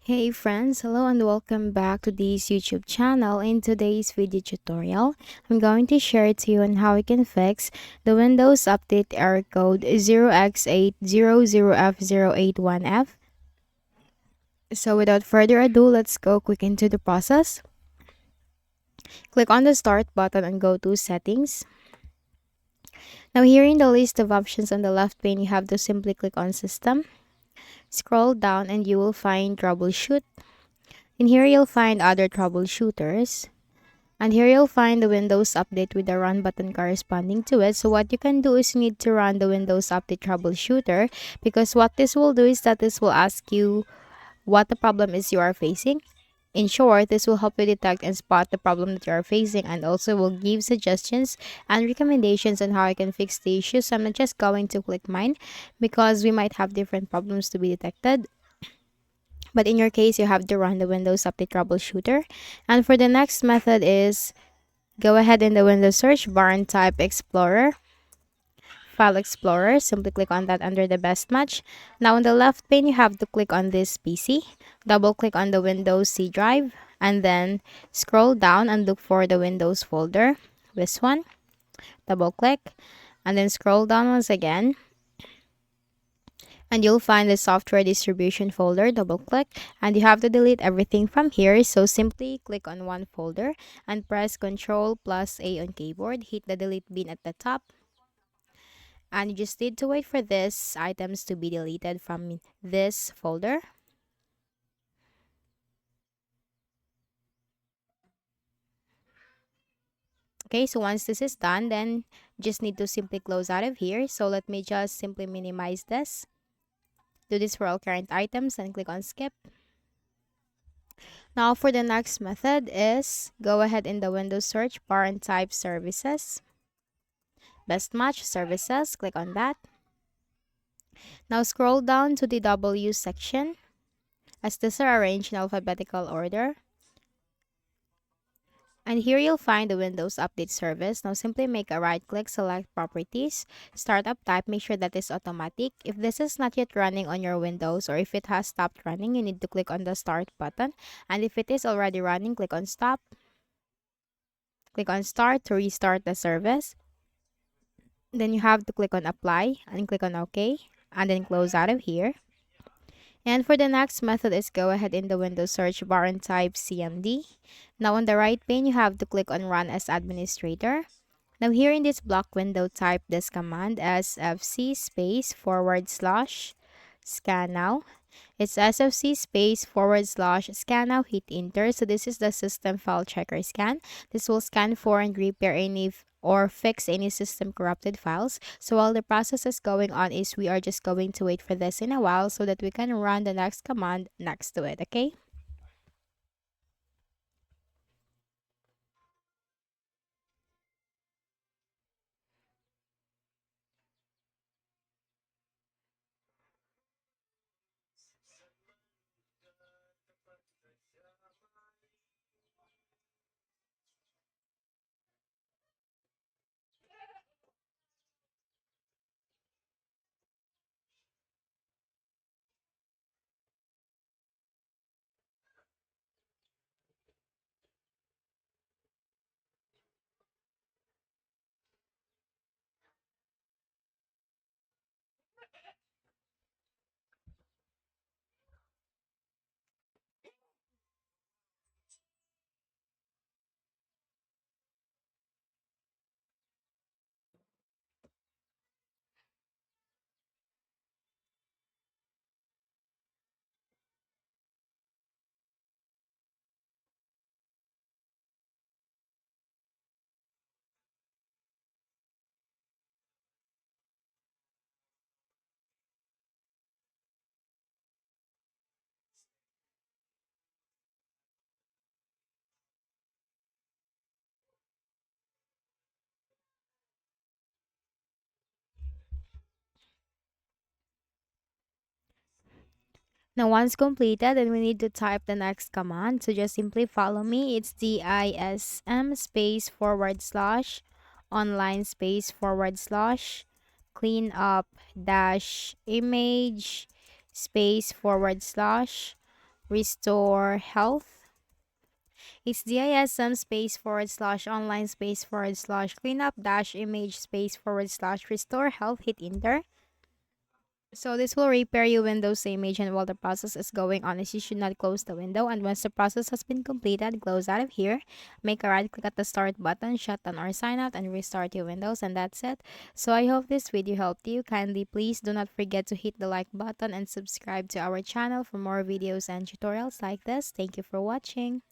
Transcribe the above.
Hey friends, hello and welcome back to this YouTube channel. In today's video tutorial, I'm going to share to you on how we can fix the Windows Update error code 0x800f081f. So without further ado, let's go quick into the process. Click on the Start button and go to Settings. Now here in the list of options on the left pane, you have to simply click on System. Scroll down and you will find Troubleshoot. In here, you'll find other troubleshooters. And here you'll find the Windows Update with the Run button corresponding to it. So what you can do is you need to run the Windows Update Troubleshooter, because what this will do is that this will ask you what the problem is you are facing. In short, this will help you detect and spot the problem that you are facing, and also will give suggestions and recommendations on how I can fix the issue. So I'm not just going to click mine because we might have different problems to be detected. But in your case, you have to run the Windows Update Troubleshooter. And for the next method is go ahead in the Windows search bar and type Explorer, File Explorer. Simply click on that under the best match. Now on the left pane, you have to click on this PC. Double click on the Windows C drive and then scroll down and look for the Windows folder. This one. Double click and then scroll down once again. And you'll find the software distribution folder. Double click and you have to delete everything from here, so simply click on one folder and press Ctrl+A on keyboard. Hit the delete bin at the top and you just need to wait for these items to be deleted from this folder. Okay, so once this is done, then just need to simply close out of here. So let me just simply minimize this. Do this for all current items and click on skip. Now for the next method is go ahead in the Windows search bar and type services. Best match services, click on that. Now scroll down to the W section as these are arranged in alphabetical order. And here you'll find the Windows Update service. Now simply make a right click, select properties, startup type, make sure that is automatic. If this is not yet running on your Windows or if it has stopped running, you need to click on the start button. And if it is already running, click on stop. Click on start to restart the service. Then you have to click on apply and click on OK and then close out of here. And for the next method is go ahead in the Windows search bar and type CMD. Now on the right pane, you have to click on run as administrator. Now here in this block window, type this command sfc /scan now. It's sfc /scan now, hit enter. So this is the system file checker scan. This will scan for and repair any or fix any system corrupted files. So while the process is going on is we are just going to wait for this in a while so that we can run the next command next to it, okay? Now once completed, then we need to type the next command. So just simply follow me. It's DISM /online /clean up dash image /. restore health. It's DISM space / online space / cleanup dash image space / restore health. Hit enter. So this will repair your Windows image, and while the process is going on, you should not close the window. And once the process has been completed, close out of here, make a right click at the start button, shut down or sign out, and restart your Windows, and that's it. So I hope this video helped you. Kindly please do not forget to hit the like button and subscribe to our channel for more videos and tutorials like this. Thank you for watching.